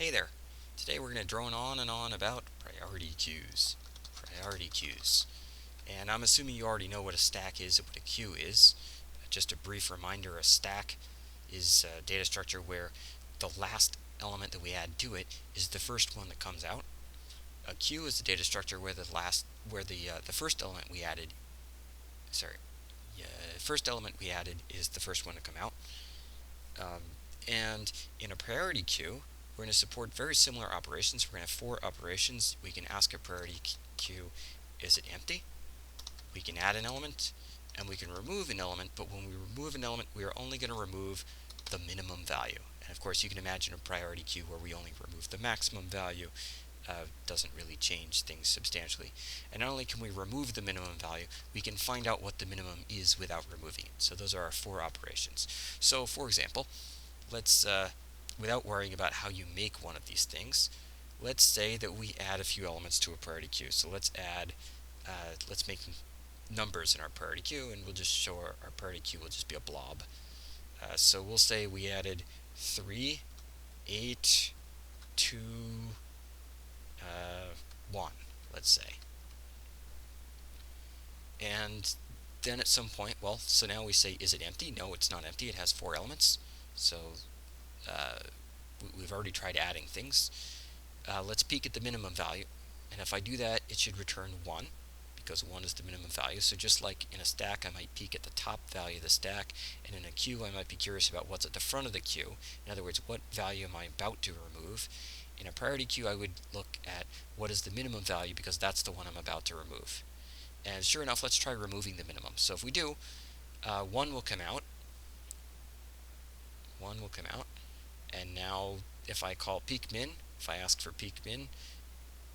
Hey there! Today we're going to drone on and on about priority queues. Priority queues. And I'm assuming you already know what a stack is and what a queue is. Just a brief reminder, a stack is a data structure where the last element that we add to it is the first one that comes out. A queue is a data structure where the first element we added, first element we added is the first one to come out. And in a priority queue, we're going to support very similar operations. We're going to have 4 operations. We can ask a priority queue, is it empty? We can add an element, and we can remove an element, but when we remove an element, we are only going to remove the minimum value. And of course, you can imagine a priority queue where we only remove the maximum value. Doesn't really change things substantially. And not only can we remove the minimum value, we can find out what the minimum is without removing it. So those are our 4 operations. So for example, let's, without worrying about how you make one of these things, let's say that we add a few elements to a priority queue. So let's make numbers in our priority queue, and we'll just show our priority queue will just be a blob. So we'll say we added 3, 8, 2, 1, let's say. And then at some point, so now we say, is it empty? No, it's not empty. It has 4 elements. So we've already tried adding things. Let's peek at the minimum value. And if I do that, it should return 1, because 1 is the minimum value. So just like in a stack, I might peek at the top value of the stack, and in a queue, I might be curious about what's at the front of the queue. In other words, what value am I about to remove? In a priority queue, I would look at what is the minimum value, because that's the one I'm about to remove. And sure enough, let's try removing the minimum. So if we do, 1 will come out. 1 will come out. And now if I call peek min, if I ask for peek min,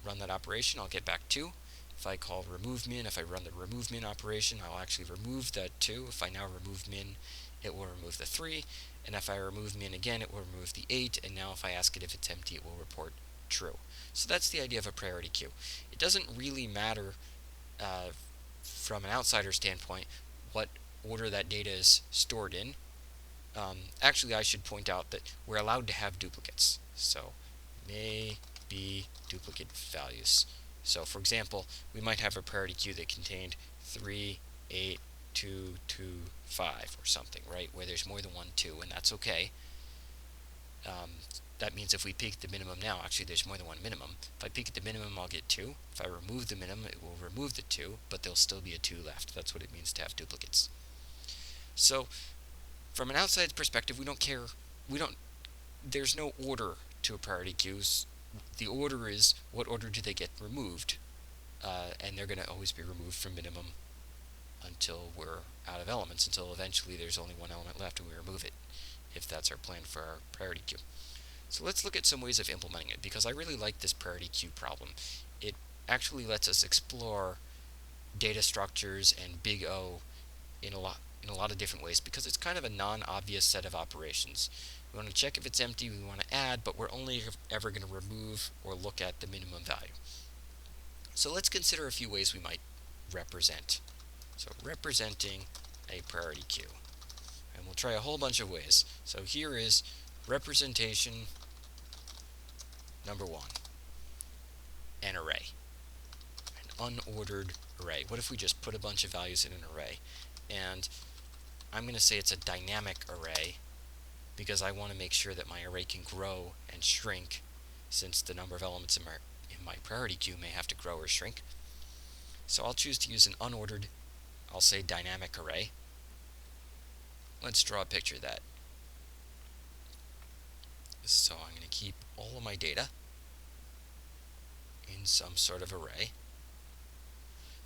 run that operation, I'll get back 2. If I call remove min, if I run the remove min operation, I'll actually remove that 2. If I now remove min, it will remove the 3. And if I remove min again, it will remove the 8. And now if I ask it if it's empty, it will report true. So that's the idea of a priority queue. It doesn't really matter from an outsider standpoint what order that data is stored in. Actually, I should point out that we're allowed to have duplicates. So may be duplicate values. So for example, we might have a priority queue that contained 3, 8, 2, 2, 5 or something, right? Where there's more than 1 2, and that's okay. That means if we peek the minimum now, actually there's more than 1 minimum. If I peek at the minimum, I'll get 2. If I remove the minimum, it will remove the 2, but there'll still be a 2 left. That's what it means to have duplicates. So from an outside perspective, we don't care. There's no order to a priority queues. The order is, what order do they get removed? And they're going to always be removed from minimum until we're out of elements, until eventually there's only 1 element left and we remove it, if that's our plan for our priority queue. So let's look at some ways of implementing it, because I really like this priority queue problem. It actually lets us explore data structures and big O in a lot of different ways, because it's kind of a non-obvious set of operations. We want to check if it's empty, we want to add, but we're only ever going to remove or look at the minimum value. So let's consider a few ways we might represent. So representing a priority queue. And we'll try a whole bunch of ways. So here is representation number 1. An array. An unordered array. What if we just put a bunch of values in an array? And I'm going to say it's a dynamic array, because I want to make sure that my array can grow and shrink, since the number of elements in my priority queue may have to grow or shrink. So I'll choose to use an unordered, I'll say dynamic array. Let's draw a picture of that. So I'm going to keep all of my data in some sort of array.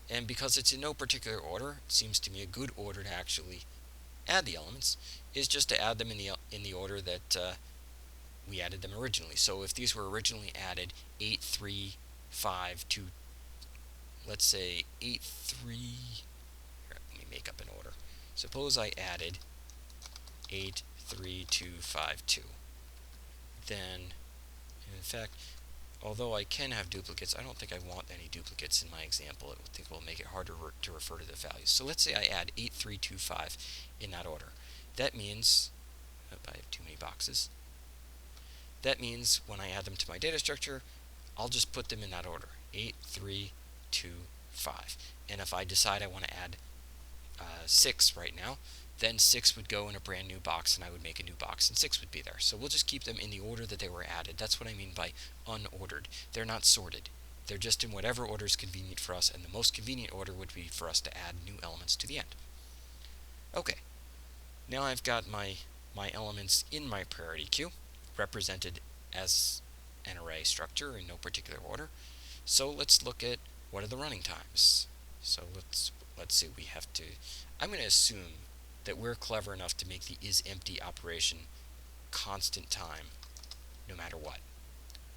And because it's in no particular order, it seems to me a good order to actually add the elements is just to add them in the order that we added them originally. So if these were originally added 8, 3, 5, 2, let's say 8, 3, here, let me make up an order. Suppose I added 8, 3, 2, 5, 2. Then, in fact, although I can have duplicates, I don't think I want any duplicates in my example. I think it will make it harder to refer to the values. So let's say I add 8, 3, 2, 5 in that order. That means, I have too many boxes. That means when I add them to my data structure, I'll just put them in that order: 8, 3, 2, 5. And if I decide I want to add 6 right now, then 6 would go in a brand new box, and I would make a new box, and 6 would be there. So we'll just keep them in the order that they were added. That's what I mean by unordered. They're not sorted. They're just in whatever order is convenient for us, and the most convenient order would be for us to add new elements to the end. Okay, now I've got my elements in my priority queue, represented as an array structure in no particular order. So let's look at what are the running times. So let's see, we have to, I'm going to assume that we're clever enough to make the isEmpty operation constant time no matter what.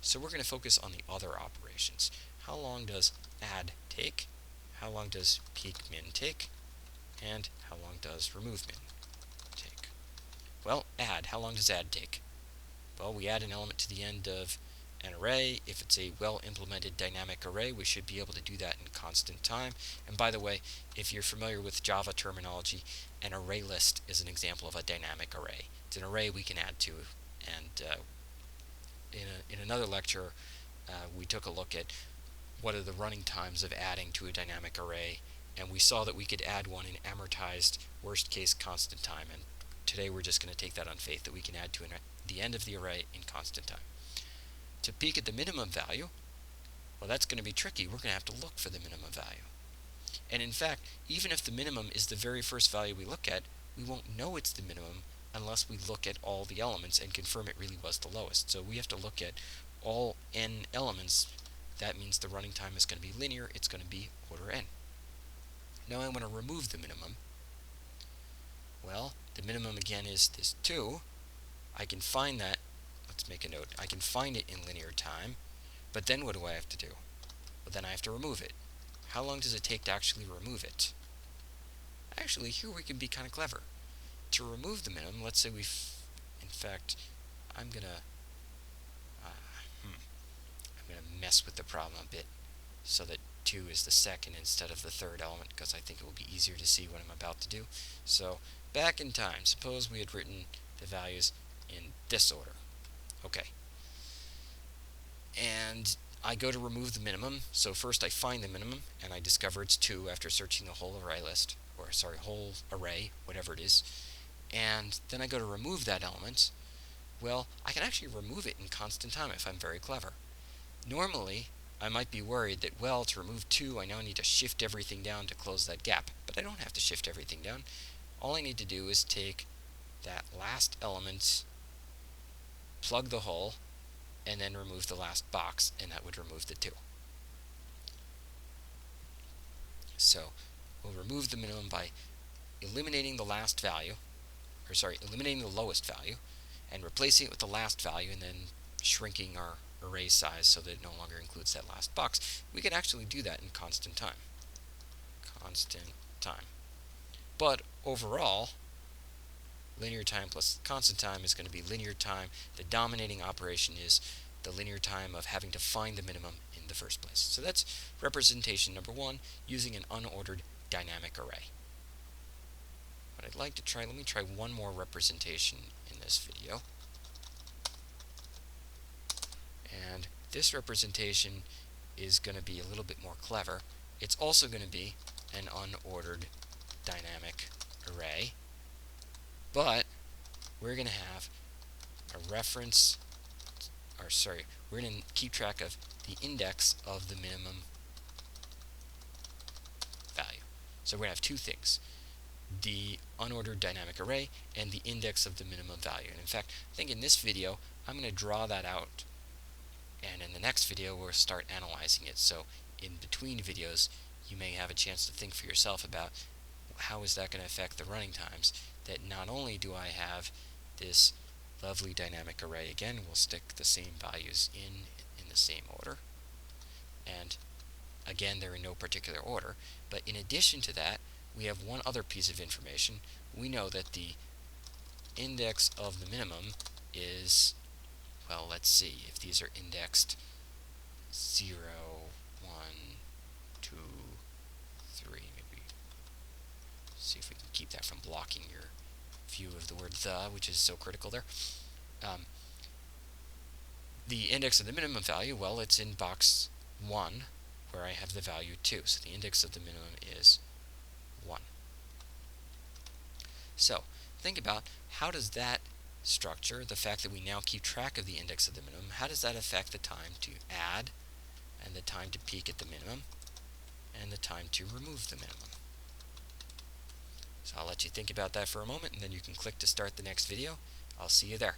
So we're going to focus on the other operations. How long does add take? How long does peek min take? And how long does remove min take? Well, add. How long does add take? Well, we add an element to the end of an array. If it's a well-implemented dynamic array, we should be able to do that in constant time. And by the way, if you're familiar with Java terminology, an array list is an example of a dynamic array. It's an array we can add to, and in another lecture, we took a look at what are the running times of adding to a dynamic array, and we saw that we could add one in amortized worst-case constant time, and today we're just going to take that on faith that we can add to the end of the array in constant time. To peek at the minimum value, well, that's going to be tricky. We're going to have to look for the minimum value. And in fact, even if the minimum is the very first value we look at, we won't know it's the minimum unless we look at all the elements and confirm it really was the lowest. So we have to look at all n elements. That means the running time is going to be linear. It's going to be order n. Now I want to remove the minimum. Well, the minimum again is this 2. I can find that. Let's make a note. I can find it in linear time, but then what do I have to do? Well, then I have to remove it. How long does it take to actually remove it? Actually, here we can be kind of clever. To remove the minimum, let's say in fact, I'm gonna mess with the problem a bit so that 2 is the second instead of the third element, because I think it will be easier to see what I'm about to do. So back in time, suppose we had written the values in this order. Okay. And I go to remove the minimum. So first I find the minimum, and I discover it's 2 after searching the whole array list, or sorry, whole array, whatever it is. And then I go to remove that element. Well, I can actually remove it in constant time if I'm very clever. Normally, I might be worried that, well, to remove 2, I now need to shift everything down to close that gap. But I don't have to shift everything down. All I need to do is take that last element, plug the hole, and then remove the last box, and that would remove the 2. So we'll remove the minimum by eliminating the last value, eliminating the lowest value, and replacing it with the last value, and then shrinking our array size so that it no longer includes that last box. We can actually do that in constant time. Constant time. But overall, linear time plus constant time is going to be linear time. The dominating operation is the linear time of having to find the minimum in the first place. So that's representation number 1, using an unordered dynamic array. But I'd like to try, let me try one more representation in this video. And this representation is going to be a little bit more clever. It's also going to be an unordered dynamic array, but we're going to have a reference, we're going to keep track of the index of the minimum value. So we're going to have two things: the unordered dynamic array and the index of the minimum value. And in fact, I think in this video, I'm going to draw that out, and in the next video, we'll start analyzing it. So in between videos, you may have a chance to think for yourself about how is that going to affect the running times, that not only do I have this lovely dynamic array, again, we'll stick the same values in the same order, and again, they're in no particular order, but in addition to that, we have one other piece of information. We know that the index of the minimum is, well, let's see, if these are indexed 0, 1, 2, 3, maybe see if we can keep that from blocking your view of the word the, which is so critical there. The index of the minimum value, well, it's in box 1, where I have the value 2. So the index of the minimum is 1. So think about, how does that structure, the fact that we now keep track of the index of the minimum, how does that affect the time to add, and the time to peek at the minimum, and the time to remove the minimum? So I'll let you think about that for a moment, and then you can click to start the next video. I'll see you there.